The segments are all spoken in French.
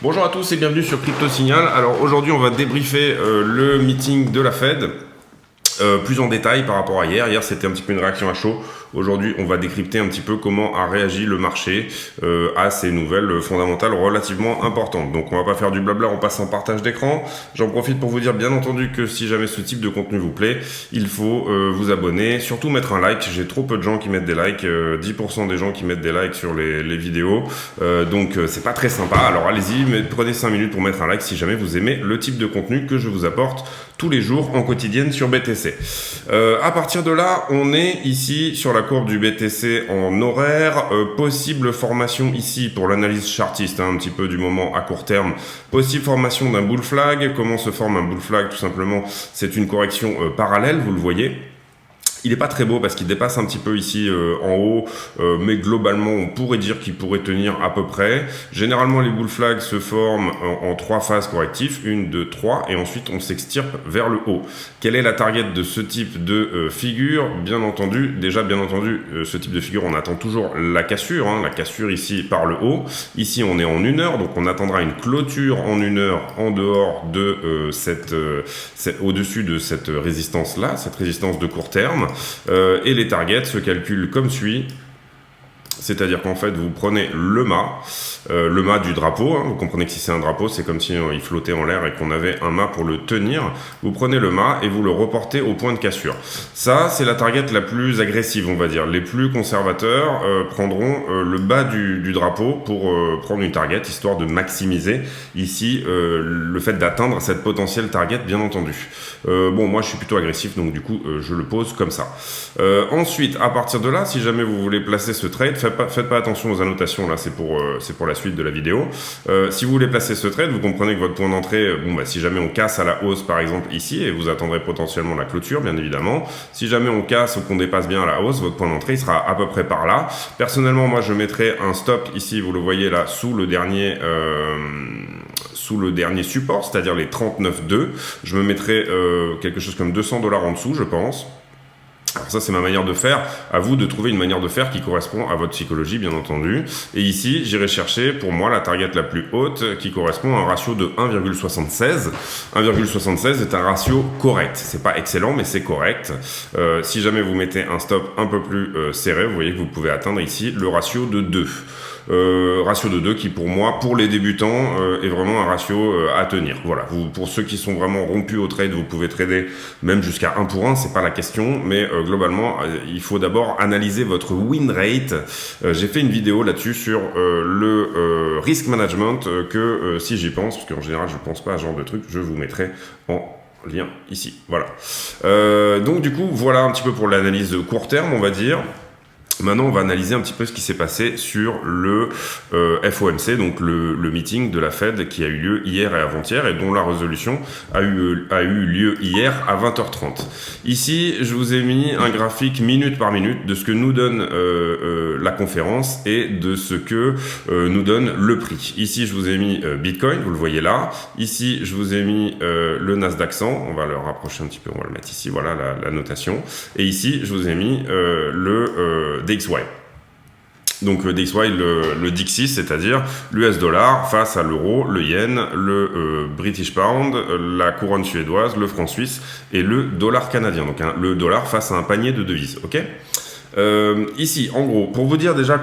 Bonjour à tous et bienvenue sur Crypto Signal. Alors aujourd'hui on va débriefer le meeting de la Fed plus en détail par rapport à hier. Hier c'était un petit peu une réaction à chaud. Aujourd'hui on va décrypter un petit peu comment a réagi le marché à ces nouvelles fondamentales relativement importantes. Donc on va pas faire du blabla, on passe en partage d'écran. J'en profite pour vous dire bien entendu que si jamais ce type de contenu vous plaît, il faut vous abonner, surtout mettre un like. J'ai trop peu de gens qui mettent des likes, 10% des gens qui mettent des likes sur les vidéos, donc c'est pas très sympa. Alors allez-y, prenez 5 minutes pour mettre un like si jamais vous aimez le type de contenu que je vous apporte tous les jours en quotidienne sur BTC. À partir de là, on est ici sur la courbe du BTC en horaire, possible formation ici pour l'analyse chartiste, un petit peu du moment à court terme, possible formation d'un bull flag. Comment se forme un bull flag? Tout simplement, c'est une correction parallèle, vous le voyez. Il n'est pas très beau parce qu'il dépasse un petit peu ici en haut, mais globalement on pourrait dire qu'il pourrait tenir à peu près. Généralement les bull flags se forment en 3 phases correctives, 1, 2, 3, et ensuite on s'extirpe vers le haut. Quelle est la target de ce type de figure? Bien entendu, ce type de figure on attend toujours la cassure, la cassure ici par le haut. Ici on est en 1 heure, donc on attendra une clôture en 1 heure en dehors de au-dessus de cette résistance là, cette résistance de court terme. Et les targets se calculent comme suit. C'est-à-dire qu'en fait, vous prenez le mât du drapeau. Vous comprenez que si c'est un drapeau, c'est comme si il flottait en l'air et qu'on avait un mât pour le tenir. Vous prenez le mât et vous le reportez au point de cassure. Ça, c'est la target la plus agressive, on va dire. Les plus conservateurs prendront le bas du drapeau pour prendre une target, histoire de maximiser ici le fait d'atteindre cette potentielle target, bien entendu. Bon, moi, je suis plutôt agressif, donc du coup, je le pose comme ça. Ensuite, à partir de là, si jamais vous voulez placer ce trade, faites pas attention aux annotations, là c'est pour la suite de la vidéo. Si vous voulez placer ce trade, vous comprenez que votre point d'entrée, si jamais on casse à la hausse par exemple ici, et vous attendrez potentiellement la clôture bien évidemment, si jamais on casse ou qu'on dépasse bien à la hausse, votre point d'entrée il sera à peu près par là. Personnellement moi je mettrai un stop ici, vous le voyez là, sous le dernier support, c'est-à-dire les 39,2. Je me mettrai quelque chose comme $200 en dessous je pense. Alors ça c'est ma manière de faire, à vous de trouver une manière de faire qui correspond à votre psychologie bien entendu. Et ici j'irai chercher pour moi la target la plus haute qui correspond à un ratio de 1,76. 1,76 est un ratio correct, c'est pas excellent mais c'est correct. Si jamais vous mettez un stop un peu plus serré, vous voyez que vous pouvez atteindre ici le ratio de 2. Ratio de 2 qui pour moi, pour les débutants, est vraiment un ratio à tenir. Voilà, pour ceux qui sont vraiment rompus au trade, vous pouvez trader même jusqu'à 1 pour 1, c'est pas la question, mais globalement, il faut d'abord analyser votre win rate. J'ai fait une vidéo là-dessus sur le risk management que si j'y pense, parce qu'en général je pense pas à ce genre de truc, je vous mettrai en lien ici. Voilà. Donc du coup, voilà un petit peu pour l'analyse de court terme, on va dire. Maintenant, on va analyser un petit peu ce qui s'est passé sur le FOMC, donc le meeting de la Fed qui a eu lieu hier et avant-hier et dont la résolution a eu lieu hier à 20h30. Ici, je vous ai mis un graphique minute par minute de ce que nous donne la conférence et de ce que nous donne le prix. Ici, je vous ai mis Bitcoin, vous le voyez là. Ici, je vous ai mis le Nasdaq 100. On va le rapprocher un petit peu, on va le mettre ici, voilà la notation. Et ici, je vous ai mis le DXY. Donc le DXY, le DXY, c'est-à-dire l'US dollar face à l'euro, le yen, le British pound, la couronne suédoise, le franc suisse et le dollar canadien. Donc le dollar face à un panier de devises, ok ? Ici, en gros, pour vous dire déjà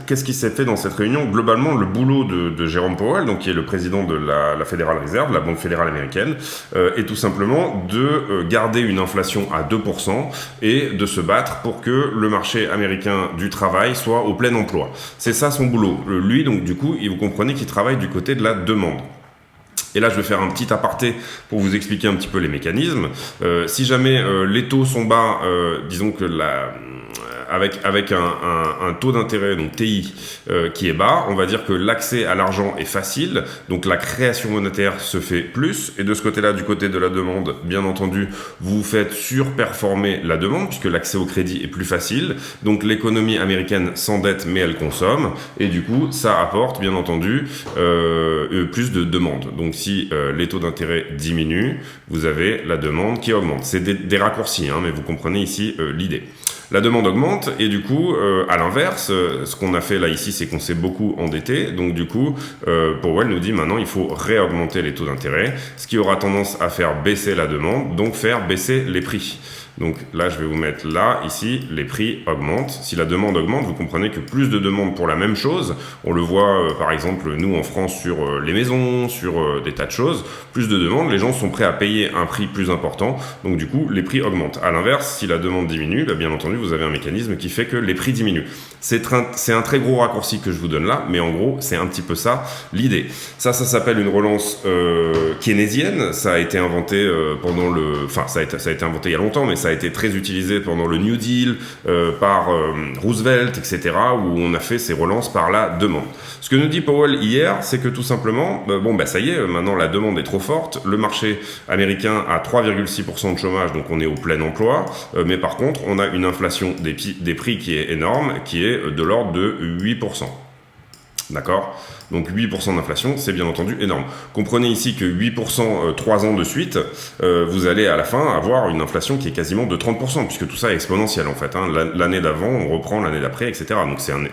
qu'est-ce qui s'est fait dans cette réunion, globalement, le boulot de Jérôme Powell, donc qui est le président de la Federal Reserve, la Banque fédérale américaine, est tout simplement de garder une inflation à 2% et de se battre pour que le marché américain du travail soit au plein emploi. C'est ça son boulot. Lui, donc du coup, vous comprenez qu'il travaille du côté de la demande. Et là, je vais faire un petit aparté pour vous expliquer un petit peu les mécanismes. Si jamais les taux sont bas, disons que avec un taux d'intérêt, donc TI, qui est bas, on va dire que l'accès à l'argent est facile, donc la création monétaire se fait plus, et de ce côté-là, du côté de la demande, bien entendu, vous faites surperformer la demande, puisque l'accès au crédit est plus facile, donc l'économie américaine s'endette, mais elle consomme, et du coup, ça apporte, bien entendu, plus de demande. Donc si les taux d'intérêt diminuent, vous avez la demande qui augmente. C'est des raccourcis, hein, mais vous comprenez ici l'idée. La demande augmente et du coup, à l'inverse, ce qu'on a fait là ici, c'est qu'on s'est beaucoup endetté. Donc du coup, Powell nous dit maintenant il faut réaugmenter les taux d'intérêt, ce qui aura tendance à faire baisser la demande, donc faire baisser les prix. Donc là, je vais vous mettre là, ici, les prix augmentent. Si la demande augmente, vous comprenez que plus de demandes pour la même chose, on le voit par exemple nous en France sur les maisons, sur des tas de choses, plus de demandes, les gens sont prêts à payer un prix plus important, donc du coup les prix augmentent. À l'inverse, si la demande diminue, bien entendu vous avez un mécanisme qui fait que les prix diminuent. C'est un très gros raccourci que je vous donne là, mais en gros c'est un petit peu ça l'idée. Ça s'appelle une relance keynésienne, ça a été inventé pendant le... Enfin ça a été inventé il y a longtemps, mais ça a été très utilisé pendant le New Deal, par Roosevelt, etc., où on a fait ces relances par la demande. Ce que nous dit Powell hier, c'est que tout simplement, ça y est, maintenant la demande est trop forte, le marché américain a 3,6% de chômage, donc on est au plein emploi, mais par contre, on a une inflation des prix qui est énorme, qui est de l'ordre de 8%. D'accord ? Donc 8% d'inflation, c'est bien entendu énorme. Comprenez ici que 8% 3 ans de suite, vous allez à la fin avoir une inflation qui est quasiment de 30%, puisque tout ça est exponentiel en fait. Hein. L'année d'avant, on reprend l'année d'après, etc. Donc c'est un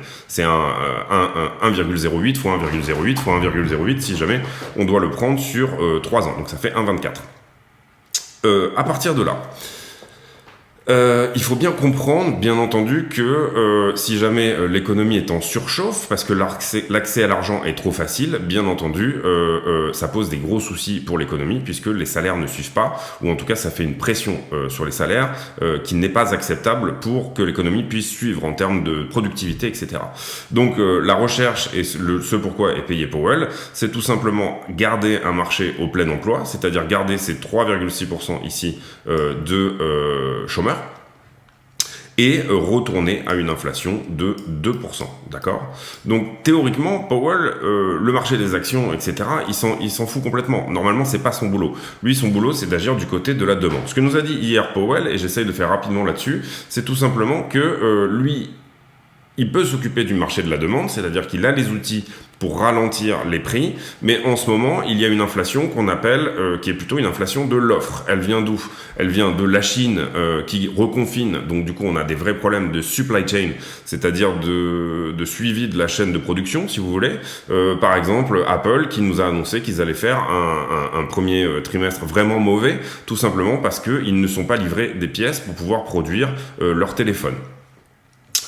1,08 fois 1,08 fois 1,08 si jamais on doit le prendre sur 3 ans. Donc ça fait 1,24. À partir de là... il faut bien comprendre, bien entendu, que si jamais l'économie est en surchauffe, parce que l'accès à l'argent est trop facile, bien entendu, ça pose des gros soucis pour l'économie, puisque les salaires ne suivent pas, ou en tout cas ça fait une pression sur les salaires qui n'est pas acceptable pour que l'économie puisse suivre en termes de productivité, etc. Donc la recherche et ce pourquoi est payé Powell, c'est tout simplement garder un marché au plein emploi, c'est-à-dire garder ces 3,6% ici de chômeurs, et retourner à une inflation de 2%, d'accord ? Donc théoriquement, Powell, le marché des actions, etc., il s'en fout complètement. Normalement, c'est pas son boulot. Lui, son boulot, c'est d'agir du côté de la demande. Ce que nous a dit hier Powell, et j'essaye de faire rapidement là-dessus, c'est tout simplement que lui, il peut s'occuper du marché de la demande, c'est-à-dire qu'il a les outils pour ralentir les prix, mais en ce moment, il y a une inflation qu'on appelle, qui est plutôt une inflation de l'offre. Elle vient d'où ? Elle vient de la Chine qui reconfine, donc du coup on a des vrais problèmes de supply chain, c'est-à-dire de suivi de la chaîne de production, si vous voulez. Par exemple, Apple qui nous a annoncé qu'ils allaient faire un premier trimestre vraiment mauvais, tout simplement parce qu'ils ne sont pas livrés des pièces pour pouvoir produire leur téléphone.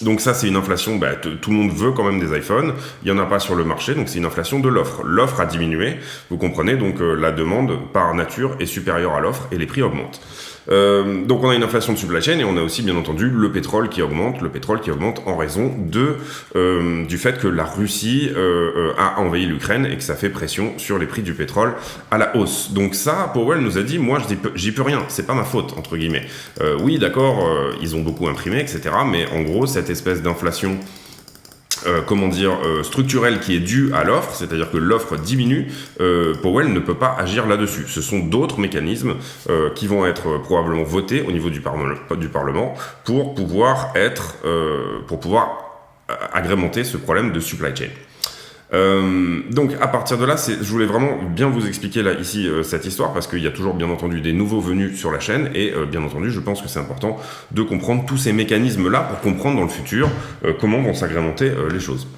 Donc ça, c'est une inflation, tout le monde veut quand même des iPhones, il n'y en a pas sur le marché, donc c'est une inflation de l'offre. L'offre a diminué, vous comprenez, donc la demande par nature est supérieure à l'offre et les prix augmentent. Donc on a une inflation de supply chain et on a aussi bien entendu le pétrole qui augmente en raison du fait que la Russie a envahi l'Ukraine et que ça fait pression sur les prix du pétrole à la hausse. Donc ça, Powell nous a dit, moi j'y peux rien, c'est pas ma faute entre guillemets. Oui d'accord, ils ont beaucoup imprimé, etc. Mais en gros cette espèce d'inflation structurelle qui est due à l'offre, c'est-à-dire que l'offre diminue, Powell ne peut pas agir là-dessus. Ce sont d'autres mécanismes qui vont être probablement votés au niveau du Parlement pour pouvoir agrémenter ce problème de supply chain. Donc à partir de là, je voulais vraiment bien vous expliquer là ici cette histoire parce qu'il y a toujours bien entendu des nouveaux venus sur la chaîne et bien entendu je pense que c'est important de comprendre tous ces mécanismes là pour comprendre dans le futur comment vont s'agrémenter les choses.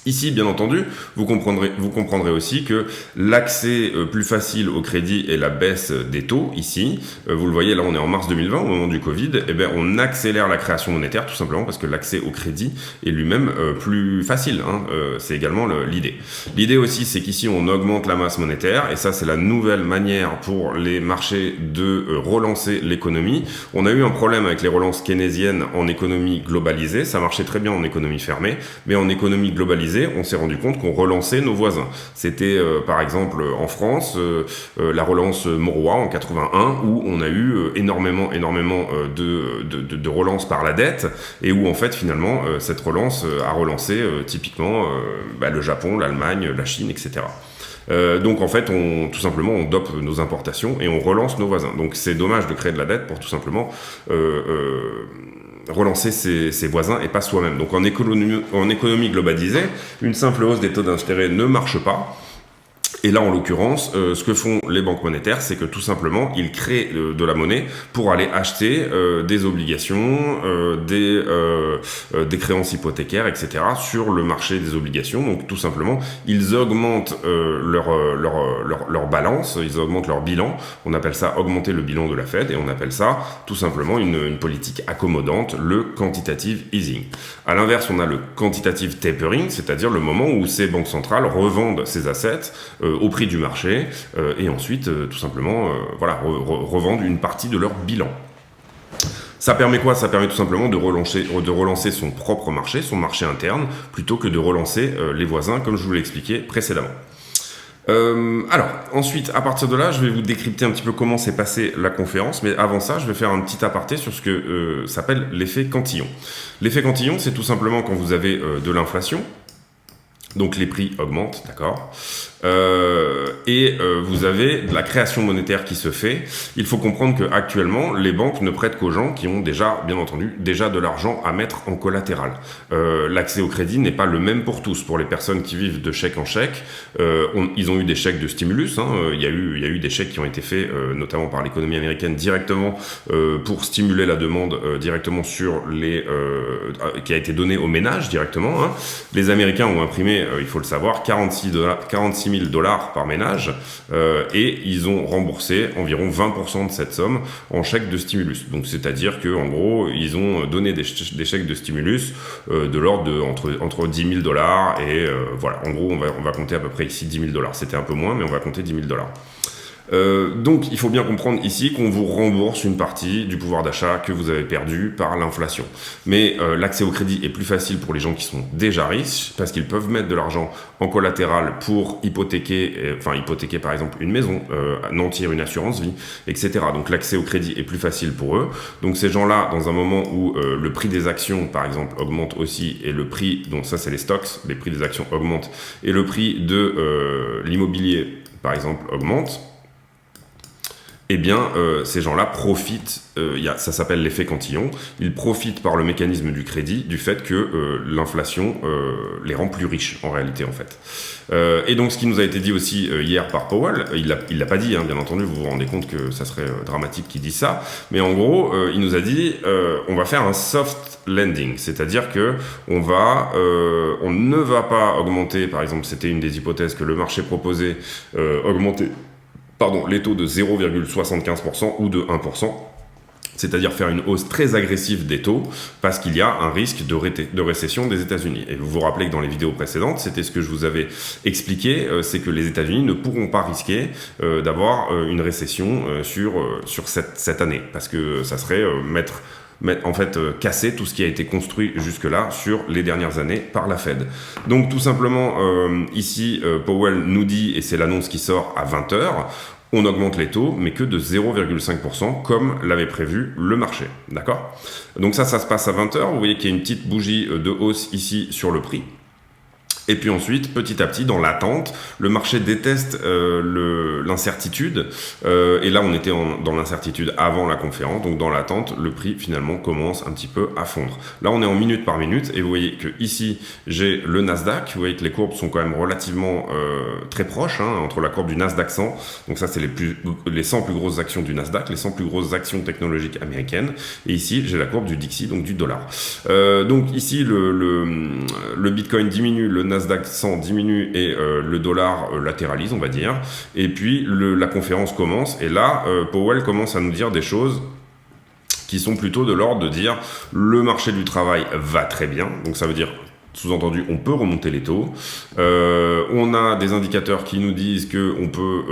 Ici, bien entendu, vous comprendrez aussi que l'accès plus facile au crédit et la baisse des taux, ici, vous le voyez, là on est en mars 2020, au moment du Covid, on accélère la création monétaire, tout simplement parce que l'accès au crédit est lui-même plus facile, hein, c'est également l'idée. L'idée aussi, c'est qu'ici on augmente la masse monétaire, et ça c'est la nouvelle manière pour les marchés de relancer l'économie. On a eu un problème avec les relances keynésiennes en économie globalisée, ça marchait très bien en économie fermée, mais en économie globalisée, globalisée, on s'est rendu compte qu'on relançait nos voisins. C'était par exemple en France la relance Mauroy en 81 où on a eu énormément de relance par la dette et où en fait finalement cette relance a relancé typiquement le Japon, l'Allemagne, la Chine, etc. Donc en fait, tout simplement, on dope nos importations et on relance nos voisins. Donc c'est dommage de créer de la dette pour tout simplement relancer ses voisins et pas soi-même. Donc en économie globalisée, une simple hausse des taux d'intérêt ne marche pas. Et là, en l'occurrence, ce que font les banques monétaires, c'est que tout simplement, ils créent de la monnaie pour aller acheter des obligations, des créances hypothécaires, etc. sur le marché des obligations. Donc, tout simplement, ils augmentent leur balance, ils augmentent leur bilan. On appelle ça augmenter le bilan de la Fed et on appelle ça tout simplement une politique accommodante, le quantitative easing. À l'inverse, on a le quantitative tapering, c'est-à-dire le moment où ces banques centrales revendent ces assets au prix du marché et ensuite tout simplement revendent une partie de leur bilan. Ça permet quoi? Ça permet tout simplement de relancer son propre marché, son marché interne, plutôt que de relancer les voisins, comme je vous l'ai expliqué précédemment. Alors, ensuite, à partir de là, je vais vous décrypter un petit peu comment s'est passée la conférence, mais avant ça, je vais faire un petit aparté sur ce que s'appelle l'effet Cantillon. L'effet Cantillon, c'est tout simplement quand vous avez de l'inflation, donc les prix augmentent, d'accord, vous avez de la création monétaire qui se fait. Il faut comprendre que actuellement, les banques ne prêtent qu'aux gens qui ont déjà, bien entendu, de l'argent à mettre en collatéral. L'accès au crédit n'est pas le même pour tous. Pour les personnes qui vivent de chèque en chèque, ils ont eu des chèques de stimulus. Il y a eu des chèques qui ont été faits, notamment par l'économie américaine, directement pour stimuler la demande directement sur qui a été donnée aux ménages directement. Les Américains ont imprimé, il faut le savoir, 46 000 $ par ménage et ils ont remboursé environ 20% de cette somme en chèques de stimulus. Donc c'est-à-dire que en gros ils ont donné des chèques de stimulus de l'ordre de entre 10 000 $ et voilà. En gros on va compter à peu près ici 10 000 $. C'était un peu moins mais on va compter 10 000 $. Donc il faut bien comprendre ici qu'on vous rembourse une partie du pouvoir d'achat que vous avez perdu par l'inflation. Mais l'accès au crédit est plus facile pour les gens qui sont déjà riches parce qu'ils peuvent mettre de l'argent en collatéral pour hypothéquer par exemple une maison, nantir une assurance vie, etc. Donc l'accès au crédit est plus facile pour eux. Donc ces gens-là, dans un moment où le prix des actions par exemple augmente aussi et le prix, donc ça c'est les stocks, les prix des actions augmentent et le prix de l'immobilier par exemple augmente, eh bien, ces gens-là profitent, ça s'appelle l'effet Cantillon, ils profitent par le mécanisme du crédit, du fait que l'inflation les rend plus riches, en réalité, en fait. Et donc, ce qui nous a été dit aussi hier par Powell, il l'a pas dit, bien entendu, vous vous rendez compte que ça serait dramatique qu'il dise ça, mais en gros, il nous a dit, on va faire un soft landing, c'est-à-dire que on ne va pas augmenter, par exemple, c'était une des hypothèses que le marché proposait, augmenter les taux de 0,75% ou de 1%, c'est-à-dire faire une hausse très agressive des taux, parce qu'il y a un risque de récession des États-Unis. Et vous vous rappelez que dans les vidéos précédentes, c'était ce que je vous avais expliqué, c'est que les États-Unis ne pourront pas risquer d'avoir une récession sur cette année, parce que ça serait casser tout ce qui a été construit jusque-là sur les dernières années par la Fed. Donc tout simplement, ici, Powell nous dit, et c'est l'annonce qui sort à 20h, on augmente les taux, mais que de 0,5%, comme l'avait prévu le marché. D'accord ? Donc ça se passe à 20h. Vous voyez qu'il y a une petite bougie de hausse ici sur le prix. Et puis ensuite, petit à petit, dans l'attente, le marché déteste l'incertitude. Et là, on était dans l'incertitude avant la conférence. Donc dans l'attente, le prix finalement commence un petit peu à fondre. Là, on est en minute par minute. Et vous voyez que ici, j'ai le Nasdaq. Vous voyez que les courbes sont quand même relativement très proches, entre la courbe du Nasdaq 100. Donc ça, c'est les 100 plus grosses actions du Nasdaq, les 100 plus grosses actions technologiques américaines. Et ici, j'ai la courbe du Dixie, donc du dollar. Donc ici, le Bitcoin diminue, le Nasdaq 100 diminue et le dollar latéralise, on va dire. Et puis la conférence commence et là, Powell commence à nous dire des choses qui sont plutôt de l'ordre de dire le marché du travail va très bien. Donc ça veut dire Sous-entendu, on peut remonter les taux. On a des indicateurs qui nous disent qu'on peut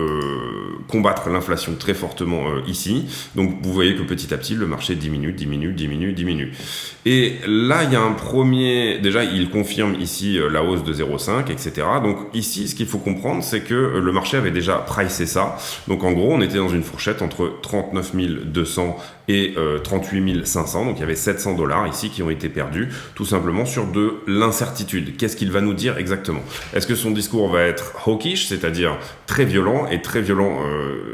combattre l'inflation très fortement ici. Donc vous voyez que petit à petit, le marché diminue. Et là, il y a un premier... Déjà, il confirme ici la hausse de 0,5, etc. Donc ici, ce qu'il faut comprendre, c'est que le marché avait déjà pricé ça. Donc en gros, on était dans une fourchette entre 39 200 et 38 500. Donc il y avait $700 ici qui ont été perdus, tout simplement sur de l'incertitude. Qu'est-ce qu'il va nous dire exactement? Est-ce que son discours va être hawkish, c'est-à-dire très violent,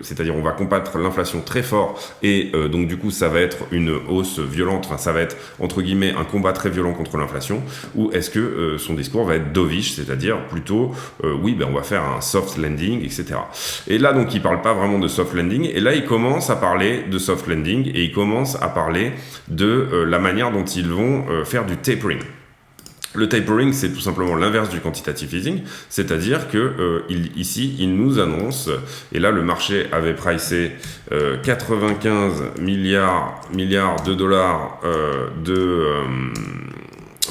c'est-à-dire on va combattre l'inflation très fort, et donc du coup ça va être une hausse violente, enfin ça va être entre guillemets un combat très violent contre l'inflation, ou est-ce que son discours va être dovish, c'est-à-dire plutôt on va faire un soft landing, etc. Et là donc il parle pas vraiment de soft landing, et là il commence à parler de soft landing, et il commence à parler de la manière dont ils vont faire du tapering. Le tapering, c'est tout simplement l'inverse du quantitative easing, c'est-à-dire que ici, il nous annonce, et là le marché avait pricé 95 milliards de dollars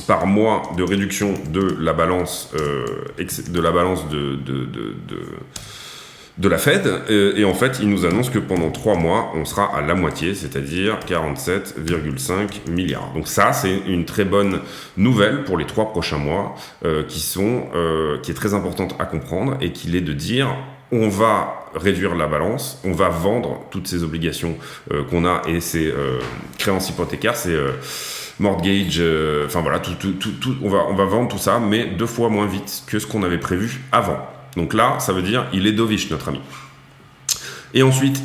par mois de réduction de la balance de la Fed, et en fait, il nous annonce que pendant 3 mois, on sera à la moitié, c'est-à-dire 47,5 milliards. Donc ça, c'est une très bonne nouvelle pour les 3 prochains mois, qui est très importante à comprendre, et qu'il est de dire, on va réduire la balance, on va vendre toutes ces obligations qu'on a, et ces créances hypothécaires, c'est mortgage, on va vendre tout ça, mais 2 fois moins vite que ce qu'on avait prévu avant. Donc là, ça veut dire il est dovish, notre ami. Et ensuite,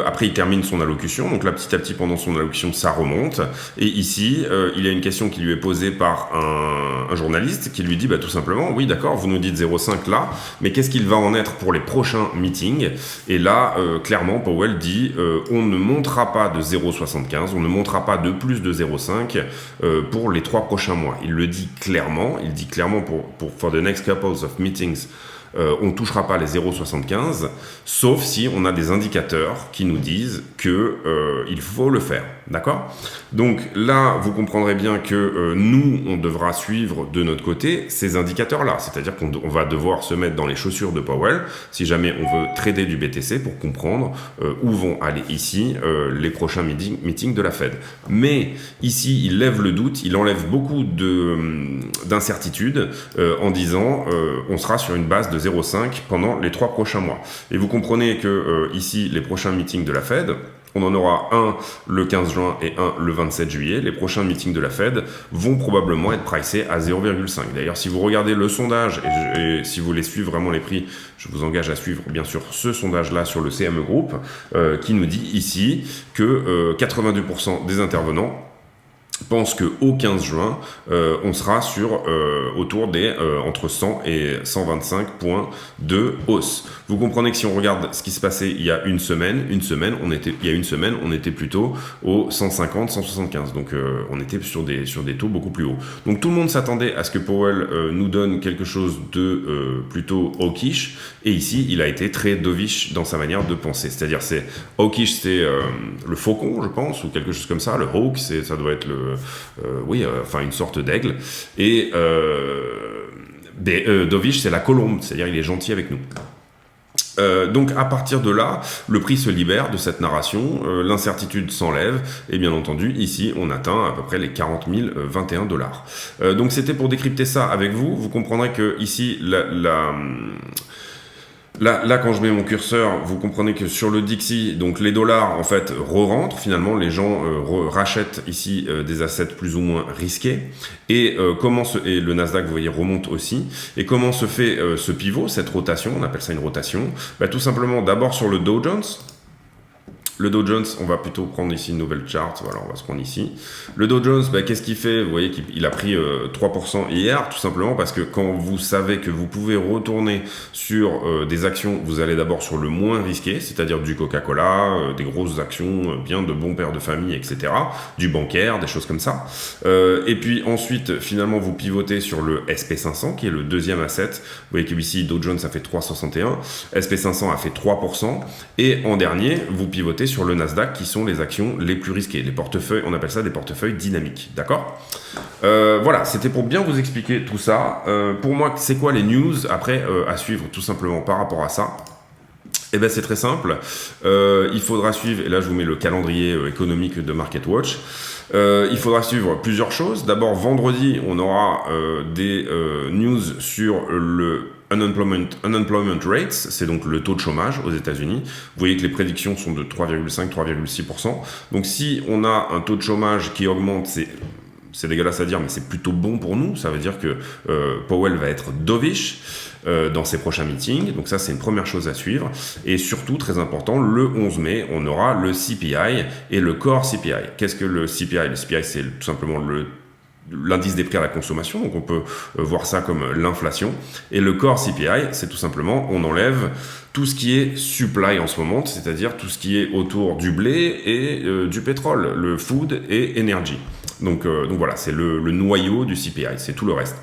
après, il termine son allocution. Donc là, petit à petit, pendant son allocution, ça remonte. Et ici, il y a une question qui lui est posée par un journaliste qui lui dit tout simplement, oui, d'accord, vous nous dites 0,5 là, mais qu'est-ce qu'il va en être pour les prochains meetings? Et là, clairement, Powell dit, on ne montera pas de 0,75, on ne montera pas de plus de 0,5 pour les 3 prochains mois. Il le dit clairement. Il dit clairement pour for the next couple of meetings, on ne touchera pas les 0,75, sauf si on a des indicateurs qui nous disent que il faut le faire, d'accord? Donc là, vous comprendrez bien que nous, on devra suivre de notre côté ces indicateurs-là, c'est-à-dire qu'on va devoir se mettre dans les chaussures de Powell si jamais on veut trader du BTC pour comprendre où vont aller ici les prochains meetings de la Fed. Mais ici, il lève le doute, il enlève beaucoup d'incertitudes en disant on sera sur une base de 0,5 pendant les 3 prochains mois. Et vous comprenez que ici, les prochains meetings de la Fed, on en aura un le 15 juin et un le 27 juillet. Les prochains meetings de la Fed vont probablement être pricés à 0,5. D'ailleurs, si vous regardez le sondage, et si vous voulez suivre vraiment les prix, je vous engage à suivre bien sûr ce sondage-là sur le CME Group, qui nous dit ici que 82% des intervenants pense qu'au 15 juin, on sera autour des entre 100 et 125 points de hausse. Vous comprenez que si on regarde ce qui se passait il y a une semaine, on était plutôt aux 150, 175. Donc on était sur des taux beaucoup plus hauts. Donc tout le monde s'attendait à ce que Powell nous donne quelque chose de plutôt hawkish, et ici il a été très dovish dans sa manière de penser. C'est-à-dire hawkish, c'est le faucon, je pense, ou quelque chose comme ça. Le hawk, ça doit être une sorte d'aigle. Et dovish, c'est la colombe, c'est-à-dire il est gentil avec nous. Donc à partir de là, le prix se libère de cette narration, l'incertitude s'enlève, et bien entendu, ici, on atteint à peu près les 40 021 $. Donc c'était pour décrypter ça avec vous. Vous comprendrez que ici, Là, quand je mets mon curseur, vous comprenez que sur le Dixie, donc les dollars, en fait, re-rentrent. Finalement, les gens rachètent ici des assets plus ou moins risqués. Et le Nasdaq, vous voyez, remonte aussi. Et comment se fait ce pivot, cette rotation? On appelle ça une rotation. Tout simplement, d'abord sur le Dow Jones. Le Dow Jones, on va plutôt prendre ici une nouvelle chart. Voilà, on va se prendre ici. Le Dow Jones, qu'est-ce qu'il fait? Vous voyez qu'il a pris 3% hier, tout simplement parce que quand vous savez que vous pouvez retourner sur des actions, vous allez d'abord sur le moins risqué, c'est-à-dire du Coca-Cola, des grosses actions, bien de bons pères de famille, etc., du bancaire, des choses comme ça. Et puis ensuite, finalement, vous pivotez sur le SP500, qui est le deuxième asset. Vous voyez qu'ici, Dow Jones a fait 3,61, SP500 a fait 3%, et en dernier, vous pivotez cotées sur le Nasdaq, qui sont les actions les plus risquées. Les portefeuilles, on appelle ça des portefeuilles dynamiques, d'accord? Voilà, c'était pour bien vous expliquer tout ça. Pour moi, c'est quoi les news après à suivre tout simplement par rapport à ça? Eh bien, c'est très simple. Il faudra suivre, et là je vous mets le calendrier économique de MarketWatch. Il faudra suivre plusieurs choses. D'abord, vendredi, on aura des news sur le unemployment rates, c'est donc le taux de chômage aux États-Unis. Vous voyez que les prédictions sont de 3,5-3,6%. Donc si on a un taux de chômage qui augmente, c'est dégueulasse à dire, mais c'est plutôt bon pour nous. Ça veut dire que Powell va être dovish dans ses prochains meetings. Donc ça, c'est une première chose à suivre. Et surtout, très important, le 11 mai, on aura le CPI et le core CPI. Qu'est-ce que le CPI? Le CPI, c'est tout simplement l'indice des prix à la consommation, donc on peut voir ça comme l'inflation. Et le core CPI, c'est tout simplement, on enlève tout ce qui est supply en ce moment, c'est-à-dire tout ce qui est autour du blé et du pétrole, le food et energy. Donc voilà, c'est le noyau du CPI, c'est tout le reste.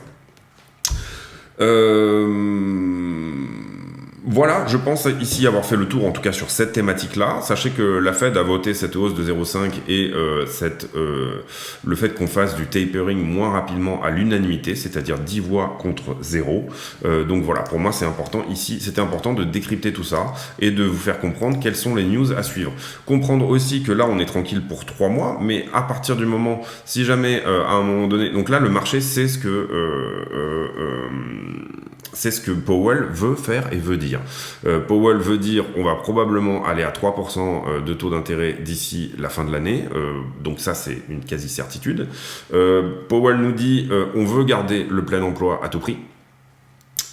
Voilà, je pense ici avoir fait le tour, en tout cas sur cette thématique-là. Sachez que la Fed a voté cette hausse de 0,5 et le fait qu'on fasse du tapering moins rapidement à l'unanimité, c'est-à-dire 10 voix contre 0. Donc voilà, pour moi c'est important ici, c'était important de décrypter tout ça et de vous faire comprendre quelles sont les news à suivre. Comprendre aussi que là on est tranquille pour 3 mois, mais à partir du moment, si jamais à un moment donné, donc là le marché c'est ce que Powell veut faire et veut dire. Powell veut dire on va probablement aller à 3% de taux d'intérêt d'ici la fin de l'année, donc ça c'est une quasi-certitude. Powell nous dit on veut garder le plein emploi à tout prix.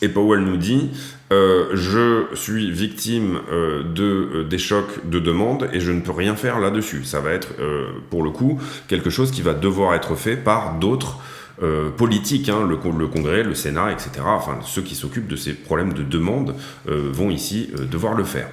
Et Powell nous dit je suis victime des chocs de demande et je ne peux rien faire là-dessus. Ça va être pour le coup quelque chose qui va devoir être fait par d'autres politiques, hein, le Congrès, le Sénat, etc. Enfin, ceux qui s'occupent de ces problèmes de demande vont ici devoir le faire.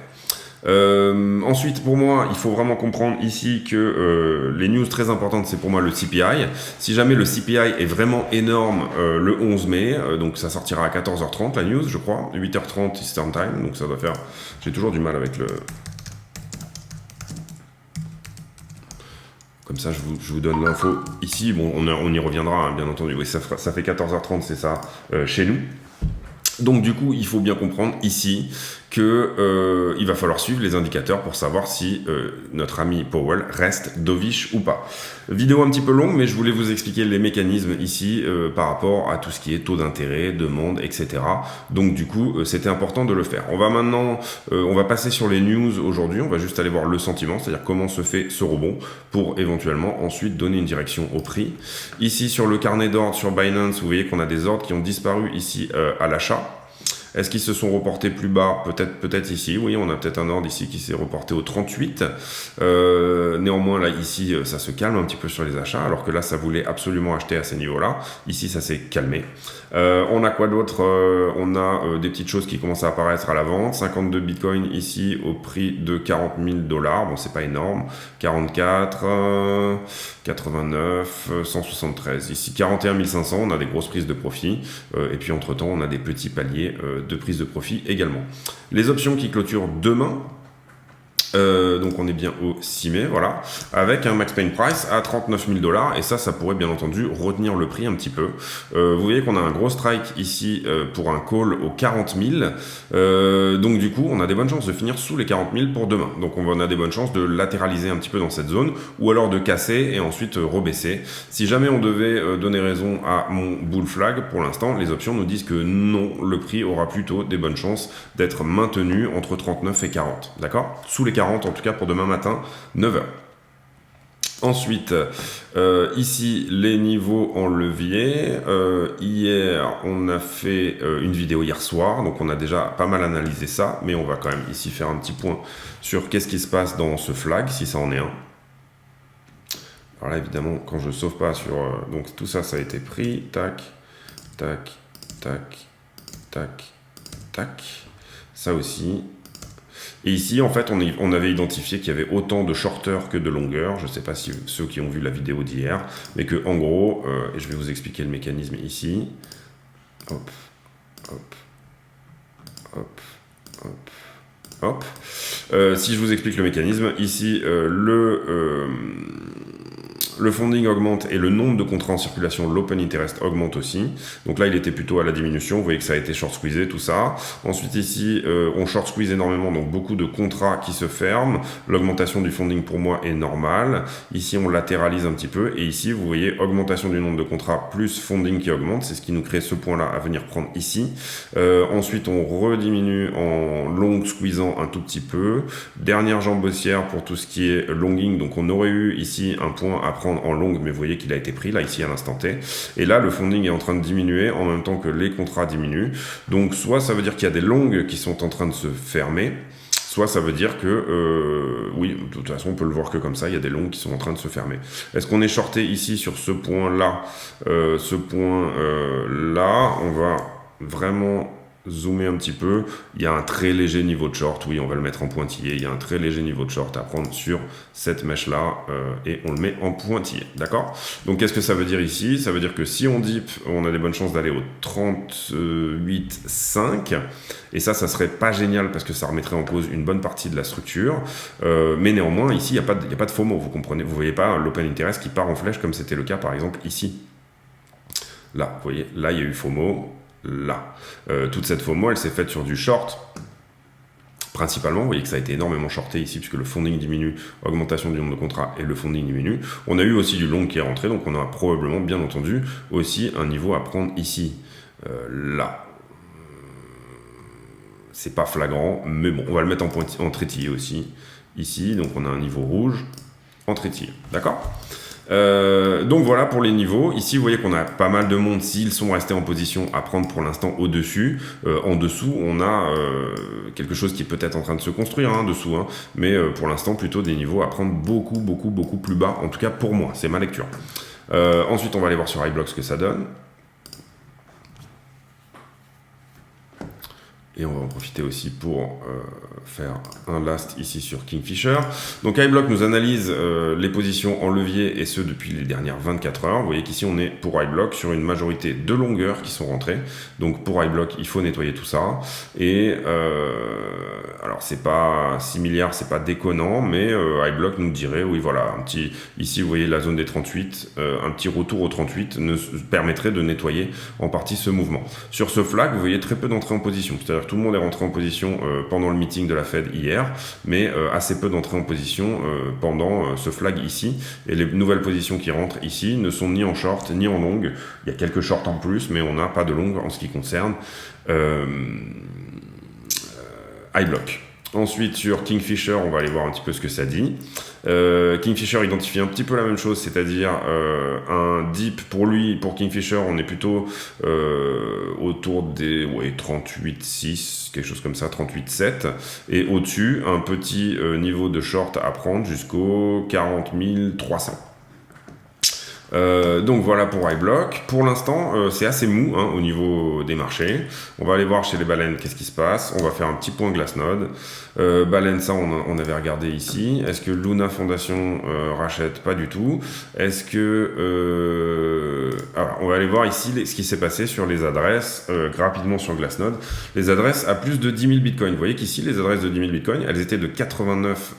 Ensuite, pour moi, il faut vraiment comprendre ici que les news très importantes, c'est pour moi le CPI. Si jamais le CPI est vraiment énorme le 11 mai, donc ça sortira à 14h30 la news, je crois, 8h30 Eastern Time, donc ça doit faire... J'ai toujours du mal avec le... Comme ça, je vous donne l'info ici. Bon, on y reviendra, hein, bien entendu. Oui, ça fait 14h30, c'est ça, chez nous. Donc, du coup, il faut bien comprendre ici qu'il va falloir suivre les indicateurs pour savoir si notre ami Powell reste dovish ou pas. Vidéo un petit peu longue, mais je voulais vous expliquer les mécanismes ici par rapport à tout ce qui est taux d'intérêt, demande, etc. Donc du coup, c'était important de le faire. On va maintenant, on va passer sur les news aujourd'hui. On va juste aller voir le sentiment, c'est-à-dire comment se fait ce rebond pour éventuellement ensuite donner une direction au prix. Ici, sur le carnet d'ordre, sur Binance, vous voyez qu'on a des ordres qui ont disparu ici à l'achat. Est-ce qu'ils se sont reportés plus bas? Peut-être ici. Oui, on a peut-être un ordre ici qui s'est reporté au 38. Néanmoins, là, ici, ça se calme un petit peu sur les achats, alors que là, ça voulait absolument acheter à ces niveaux-là. Ici, ça s'est calmé. On a quoi d'autre? On a des petites choses qui commencent à apparaître à la vente. 52 bitcoins ici au prix de 40 000 $. Bon, c'est pas énorme. 44, 89, 173. Ici, 41 500. On a des grosses prises de profit. Et puis, entre-temps, on a des petits paliers de prise de profit également. Les options qui clôturent demain, donc on est bien au 6 mai, voilà, avec un max pain price à 39 000 $, et ça pourrait bien entendu retenir le prix un petit peu. Vous voyez qu'on a un gros strike ici pour un call aux 40 000, donc du coup on a des bonnes chances de finir sous les 40 000 pour demain. Donc on a des bonnes chances de latéraliser un petit peu dans cette zone, ou alors de casser et ensuite rebaisser. Si jamais on devait donner raison à mon bull flag, pour l'instant les options nous disent que non, le prix aura plutôt des bonnes chances d'être maintenu entre 39 et 40, d'accord? Sous les 40 en tout cas pour demain matin, 9h. Ensuite, ici, les niveaux en levier. Hier, on a fait une vidéo hier soir, donc on a déjà pas mal analysé ça, mais on va quand même ici faire un petit point sur qu'est-ce qui se passe dans ce flag, si ça en est un. Alors là, évidemment, quand je ne sauve pas sur... donc tout ça, ça a été pris. Tac, tac, tac, tac, tac. Ça aussi... Et ici, en fait, on avait identifié qu'il y avait autant de shorteurs que de longueurs. Je ne sais pas si ceux qui ont vu la vidéo d'hier, mais que en gros, et je vais vous expliquer le mécanisme ici. Hop, hop, hop, hop, Hop. Si je vous explique le mécanisme, ici, le funding augmente et le nombre de contrats en circulation, l'open interest augmente aussi. Donc là, il était plutôt à la diminution. Vous voyez que ça a été short squeezé, tout ça. Ensuite, ici, on short squeeze énormément, donc beaucoup de contrats qui se ferment. L'augmentation du funding pour moi est normale. Ici, on latéralise un petit peu. Et ici, vous voyez, augmentation du nombre de contrats plus funding qui augmente. C'est ce qui nous crée ce point-là à venir prendre ici. Ensuite, on rediminue en long squeezant un tout petit peu. Dernière jambe haussière pour tout ce qui est longing. Donc, on aurait eu ici un point à prendre en longue, mais vous voyez qu'il a été pris là ici à l'instant T, et là le funding est en train de diminuer en même temps que les contrats diminuent, donc soit ça veut dire qu'il y a des longues qui sont en train de se fermer, soit ça veut dire que, oui, de toute façon on peut le voir que comme ça, il y a des longues qui sont en train de se fermer. Est-ce qu'on est shorté ici sur ce point là, là, on va vraiment zoomer un petit peu, il y a un très léger niveau de short, oui on va le mettre en pointillé, il y a un très léger niveau de short à prendre sur cette mèche là et on le met en pointillé, d'accord? Donc qu'est-ce que ça veut dire ici? Ça veut dire que si on dip, on a des bonnes chances d'aller au 38,5 et ça serait pas génial parce que ça remettrait en cause une bonne partie de la structure, mais néanmoins ici il n'y a pas de FOMO, vous comprenez, vous voyez pas l'open interest qui part en flèche comme c'était le cas par exemple ici, là, vous voyez, là il y a eu FOMO, là. Toute cette FOMO, elle s'est faite sur du short, principalement. Vous voyez que ça a été énormément shorté ici, puisque le funding diminue, augmentation du nombre de contrats, et le funding diminue. On a eu aussi du long qui est rentré, donc on a probablement, bien entendu, aussi un niveau à prendre ici. Là. C'est pas flagrant, mais bon, on va le mettre en trétillé aussi. Ici, donc on a un niveau rouge en trétillé. D'accord ? Donc voilà pour les niveaux. Ici vous voyez qu'on a pas mal de monde s'ils sont restés en position à prendre pour l'instant au-dessus. En dessous on a quelque chose qui est peut-être en train de se construire dessous, mais pour l'instant plutôt des niveaux à prendre beaucoup plus bas, en tout cas pour moi, c'est ma lecture. Ensuite on va aller voir sur iBlock ce que ça donne. Et on va en profiter aussi pour faire un last ici sur Kingfisher. Donc iBlock nous analyse les positions en levier et ce depuis les dernières 24 heures. Vous voyez qu'ici on est pour iBlock sur une majorité de longueurs qui sont rentrées. Donc pour iBlock il faut nettoyer tout ça. Et alors c'est pas 6 milliards, c'est pas déconnant, mais iBlock nous dirait, oui voilà, ici vous voyez la zone des 38, un petit retour au 38 nous permettrait de nettoyer en partie ce mouvement. Sur ce flag, vous voyez très peu d'entrées en position, c'est-à-dire que tout le monde est rentré en position pendant le meeting de la Fed hier, mais assez peu d'entrées en position pendant ce flag ici, et les nouvelles positions qui rentrent ici ne sont ni en short ni en long. Il y a quelques shorts en plus, mais on n'a pas de long en ce qui concerne iBlock. Ensuite, sur Kingfisher, on va aller voir un petit peu ce que ça dit. Kingfisher identifie un petit peu la même chose, c'est-à-dire un dip pour lui, pour Kingfisher, on est plutôt autour des 38,6, quelque chose comme ça, 38,7. Et au-dessus, un petit niveau de short à prendre jusqu'au 40 300. Donc voilà pour iBlock. Pour l'instant, c'est assez mou au niveau des marchés. On va aller voir chez les baleines qu'est-ce qui se passe. On va faire un petit point Glassnode. Baleine, ça on avait regardé ici. Est-ce que Luna Foundation rachète? Pas du tout. Est-ce que... alors, on va aller voir ici ce qui s'est passé sur les adresses rapidement sur Glassnode. Les adresses à plus de 10 000 bitcoins. Vous voyez qu'ici, les adresses de 10 000 bitcoins, elles étaient de 89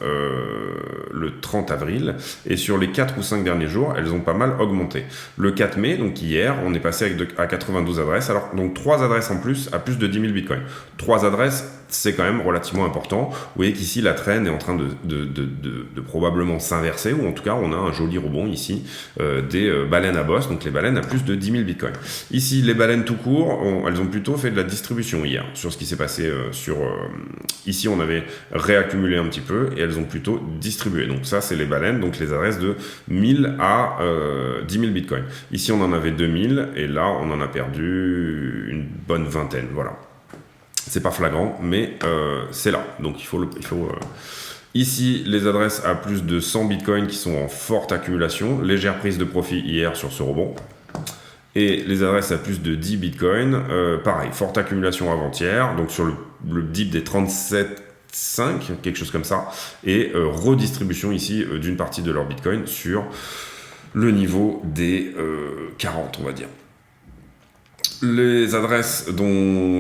le 30 avril. Et sur les 4 ou 5 derniers jours, elles ont pas mal augmenté. Le 4 mai, donc hier, on est passé à 92 adresses. Alors, donc 3 adresses en plus à plus de 10 000 bitcoins. 3 adresses, c'est quand même relativement important. Vous voyez qu'ici, la trend est en train de probablement s'inverser, ou en tout cas, on a un joli rebond ici des baleines à bosse, donc les baleines à plus de 10 000 bitcoins. Ici, les baleines tout court, elles ont plutôt fait de la distribution hier, sur ce qui s'est passé ici, on avait réaccumulé un petit peu, et elles ont plutôt distribué. Donc ça, c'est les baleines, donc les adresses de 1000 à 10 000 bitcoins. Ici, on en avait 2000, et là, on en a perdu une bonne vingtaine, voilà. C'est pas flagrant, mais c'est là. Donc il faut Ici, les adresses à plus de 100 bitcoins qui sont en forte accumulation. Légère prise de profit hier sur ce rebond. Et les adresses à plus de 10 bitcoins, pareil, forte accumulation avant-hier. Donc sur le dip des 37,5, quelque chose comme ça. Et redistribution ici d'une partie de leur bitcoin sur le niveau des 40, on va dire. Les adresses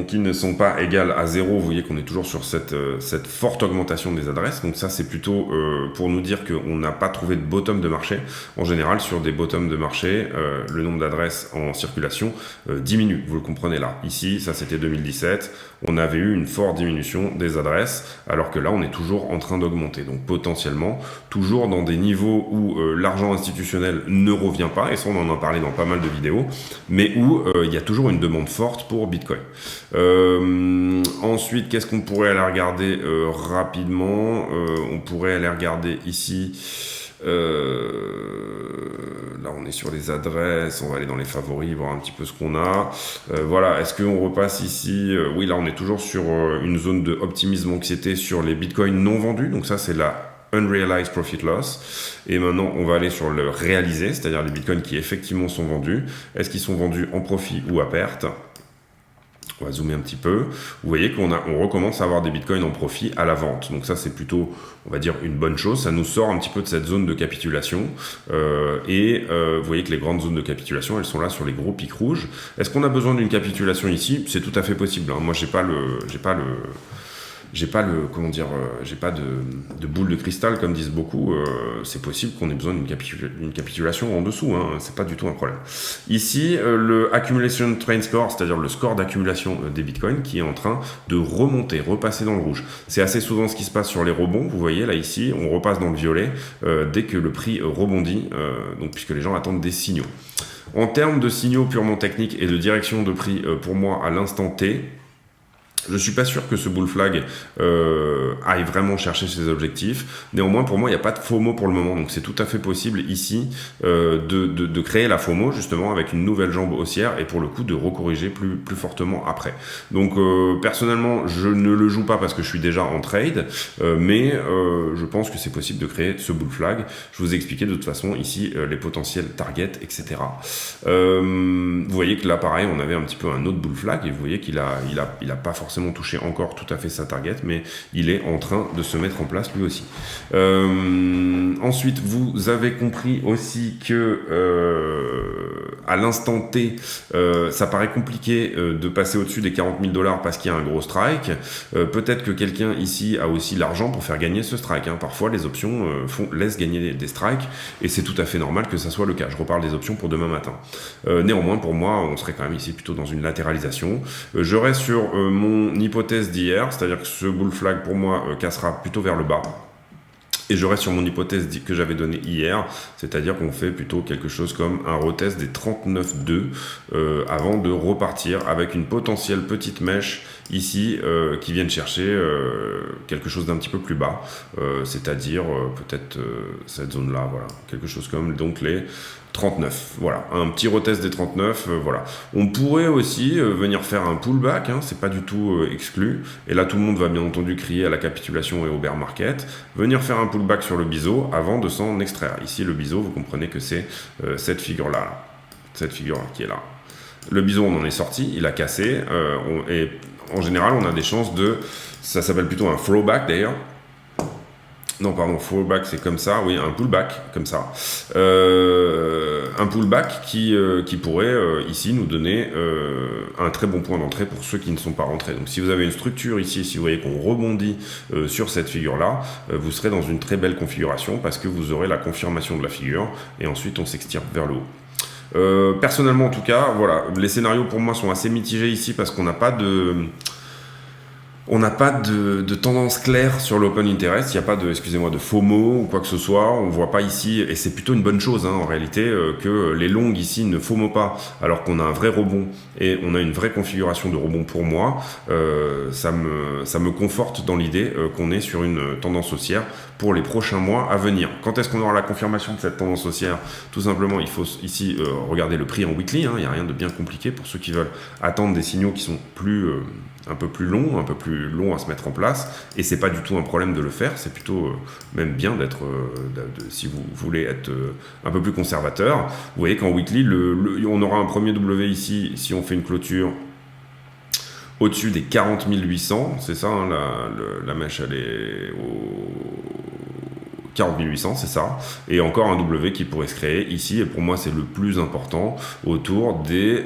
qui ne sont pas égales à 0, vous voyez qu'on est toujours sur cette forte augmentation des adresses. Donc ça, c'est plutôt pour nous dire qu'on n'a pas trouvé de bottom de marché. En général, sur des bottoms de marché, le nombre d'adresses en circulation diminue. Vous le comprenez là. Ici, ça c'était 2017. On avait eu une forte diminution des adresses, alors que là, on est toujours en train d'augmenter. Donc potentiellement, toujours dans des niveaux où l'argent institutionnel ne revient pas, et ça, on en a parlé dans pas mal de vidéos, mais où il y a toujours une demande forte pour Bitcoin. Ensuite, qu'est-ce qu'on pourrait aller regarder rapidement? On pourrait aller regarder ici. Là, on est sur les adresses. On va aller dans les favoris, voir un petit peu ce qu'on a. Voilà. Est-ce qu'on repasse ici? Oui, là, on est toujours sur une zone de optimisme anxiété sur les bitcoins non vendus. Donc ça, c'est la Unrealized Profit Loss. Et maintenant, on va aller sur le réalisé, c'est-à-dire les bitcoins qui effectivement sont vendus. Est-ce qu'ils sont vendus en profit ou à perte? On va zoomer un petit peu. Vous voyez qu'on recommence à avoir des bitcoins en profit à la vente. Donc ça, c'est plutôt, on va dire, une bonne chose. Ça nous sort un petit peu de cette zone de capitulation. Vous voyez que les grandes zones de capitulation, elles sont là sur les gros pics rouges. Est-ce qu'on a besoin d'une capitulation ici? C'est tout à fait possible. Moi, j'ai pas de boule de cristal comme disent beaucoup. C'est possible qu'on ait besoin d'une capitulation en dessous, hein. C'est pas du tout un problème. Ici, le Accumulation Train Score, c'est-à-dire le score d'accumulation des bitcoins qui est en train de remonter, repasser dans le rouge. C'est assez souvent ce qui se passe sur les rebonds. Vous voyez là ici, on repasse dans le violet dès que le prix rebondit, donc puisque les gens attendent des signaux. En termes de signaux purement techniques et de direction de prix, pour moi à l'instant T, je suis pas sûr que ce bull flag aille vraiment chercher ses objectifs. Néanmoins, pour moi, il n'y a pas de FOMO pour le moment. Donc, c'est tout à fait possible ici de créer la FOMO, justement, avec une nouvelle jambe haussière et pour le coup, de recorriger plus fortement après. Donc, personnellement, je ne le joue pas parce que je suis déjà en trade, mais je pense que c'est possible de créer ce bull flag. Je vous ai expliqué de toute façon ici les potentiels targets, etc. Vous voyez que là, pareil, on avait un petit peu un autre bull flag et vous voyez qu'il a pas forcément touché encore tout à fait sa target, mais il est en train de se mettre en place lui aussi. Ensuite, vous avez compris aussi que à l'instant T, ça paraît compliqué de passer au-dessus des 40 000 $ parce qu'il y a un gros strike. Peut-être que quelqu'un ici a aussi l'argent pour faire gagner ce strike. Parfois, les options laissent gagner des strikes et c'est tout à fait normal que ça soit le cas. Je reparle des options pour demain matin. Néanmoins, pour moi, on serait quand même ici plutôt dans une latéralisation. Je reste sur mon hypothèse d'hier, c'est-à-dire que ce bull flag pour moi cassera plutôt vers le bas. Et je reste sur mon hypothèse que j'avais donnée hier, c'est-à-dire qu'on fait plutôt quelque chose comme un retest des 39,2 avant de repartir avec une potentielle petite mèche ici qui viennent chercher quelque chose d'un petit peu plus bas, c'est-à-dire peut-être cette zone-là, voilà, quelque chose comme donc les 39, voilà, un petit retest des 39, voilà. On pourrait aussi venir faire un pullback, c'est pas du tout exclu, et là tout le monde va bien entendu crier à la capitulation et au bear market, venir faire un pullback sur le biseau avant de s'en extraire. Ici le biseau, vous comprenez que c'est cette figure-là, cette figure qui est là. Le biseau, on en est sorti, il a cassé, et en général on a des chances ça s'appelle plutôt un throwback d'ailleurs. Non, pardon, fallback, c'est comme ça. Oui, un pullback, comme ça. Un pullback qui pourrait, ici, nous donner un très bon point d'entrée pour ceux qui ne sont pas rentrés. Donc, si vous avez une structure ici, si vous voyez qu'on rebondit sur cette figure-là, vous serez dans une très belle configuration parce que vous aurez la confirmation de la figure et ensuite, on s'extirpe vers le haut. Personnellement, en tout cas, voilà, les scénarios pour moi sont assez mitigés ici parce qu'on n'a pas de tendance claire sur l'open interest, il n'y a pas de FOMO ou quoi que ce soit, on ne voit pas ici, et c'est plutôt une bonne chose en réalité, que les longues ici ne FOMO pas, alors qu'on a un vrai rebond, et on a une vraie configuration de rebond pour moi, ça me conforte dans l'idée qu'on est sur une tendance haussière pour les prochains mois à venir. Quand est-ce qu'on aura la confirmation de cette tendance haussière? Tout simplement, il faut ici regarder le prix en weekly, il n'y a rien de bien compliqué pour ceux qui veulent attendre des signaux qui sont un peu plus long à se mettre en place, et c'est pas du tout un problème de le faire, c'est plutôt même bien d'être, si vous voulez être un peu plus conservateur. Vous voyez qu'en weekly, on aura un premier W ici, si on fait une clôture au-dessus des 40 800, c'est ça, la mèche elle est au 40 800, c'est ça. Et encore un W qui pourrait se créer ici. Et pour moi, c'est le plus important, autour des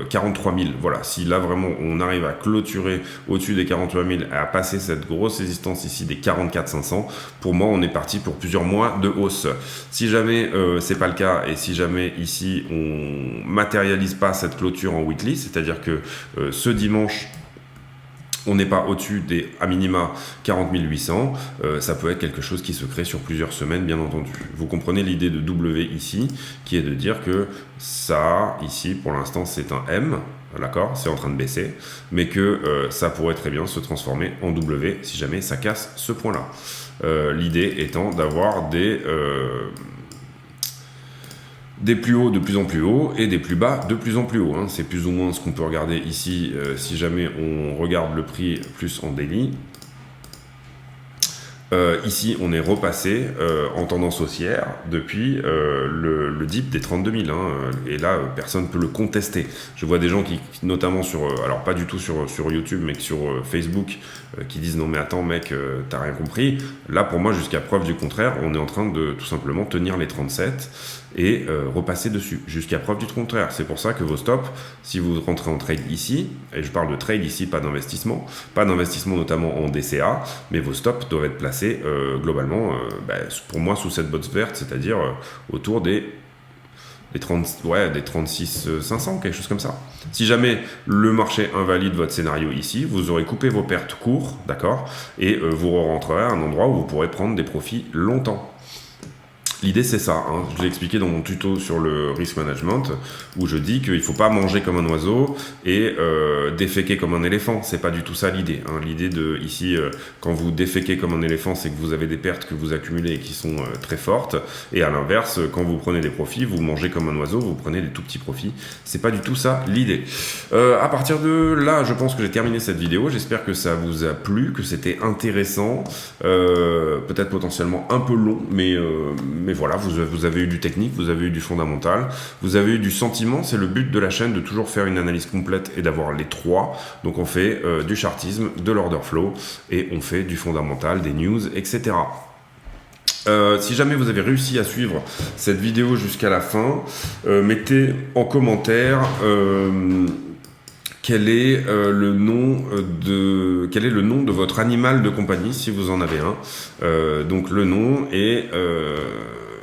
43 000. Voilà, si là vraiment on arrive à clôturer au-dessus des 43 000 et à passer cette grosse résistance ici des 44 500, pour moi, on est parti pour plusieurs mois de hausse. Si jamais c'est pas le cas et si jamais ici on matérialise pas cette clôture en weekly, c'est-à-dire que ce dimanche, on n'est pas au-dessus des, à minima, 40 800, ça peut être quelque chose qui se crée sur plusieurs semaines, bien entendu. Vous comprenez l'idée de W ici, qui est de dire que ça, ici, pour l'instant, c'est un M, d'accord, c'est en train de baisser, mais que ça pourrait très bien se transformer en W si jamais ça casse ce point-là. L'idée étant d'avoir des plus hauts de plus en plus hauts et des plus bas de plus en plus hauts. Hein. C'est plus ou moins ce qu'on peut regarder ici si jamais on regarde le prix plus en daily. Ici, on est repassé en tendance haussière depuis le dip des 32 000. Hein, et là, personne ne peut le contester. Je vois des gens qui, notamment sur, alors pas du tout sur YouTube, mais sur Facebook, qui disent non mais attends mec, t'as rien compris. Là, pour moi, jusqu'à preuve du contraire, on est en train de tout simplement tenir les 37 et repasser dessus, jusqu'à preuve du contraire. C'est pour ça que vos stops, si vous rentrez en trade ici, et je parle de trade ici, pas d'investissement notamment en DCA, mais vos stops doivent être placés globalement, pour moi, sous cette box verte, c'est-à-dire autour des 36 500, quelque chose comme ça. Si jamais le marché invalide votre scénario ici, vous aurez coupé vos pertes court, d'accord, et vous rentrerez à un endroit où vous pourrez prendre des profits longtemps. L'idée c'est ça, hein. Je l'ai expliqué dans mon tuto sur le risk management, où je dis qu'il ne faut pas manger comme un oiseau et déféquer comme un éléphant. C'est pas du tout ça l'idée. Hein. L'idée de ici, quand vous déféquez comme un éléphant, c'est que vous avez des pertes que vous accumulez et qui sont très fortes. Et à l'inverse, quand vous prenez des profits, vous mangez comme un oiseau, vous prenez des tout petits profits. C'est pas du tout ça l'idée. À partir de là, je pense que j'ai terminé cette vidéo. J'espère que ça vous a plu, que c'était intéressant, peut-être potentiellement un peu long, mais voilà, vous avez eu du technique, vous avez eu du fondamental, vous avez eu du sentiment. C'est le but de la chaîne de toujours faire une analyse complète et d'avoir les trois. Donc on fait du chartisme, de l'order flow et on fait du fondamental, des news, etc. Si jamais vous avez réussi à suivre cette vidéo jusqu'à la fin, mettez en commentaire quel est le nom de votre animal de compagnie si vous en avez un. Donc le nom et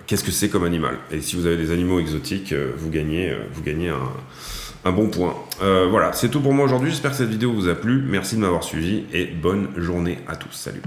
qu'est-ce que c'est comme animal. Et si vous avez des animaux exotiques, vous gagnez un bon point. Voilà, c'est tout pour moi aujourd'hui. J'espère que cette vidéo vous a plu. Merci de m'avoir suivi et bonne journée à tous. Salut.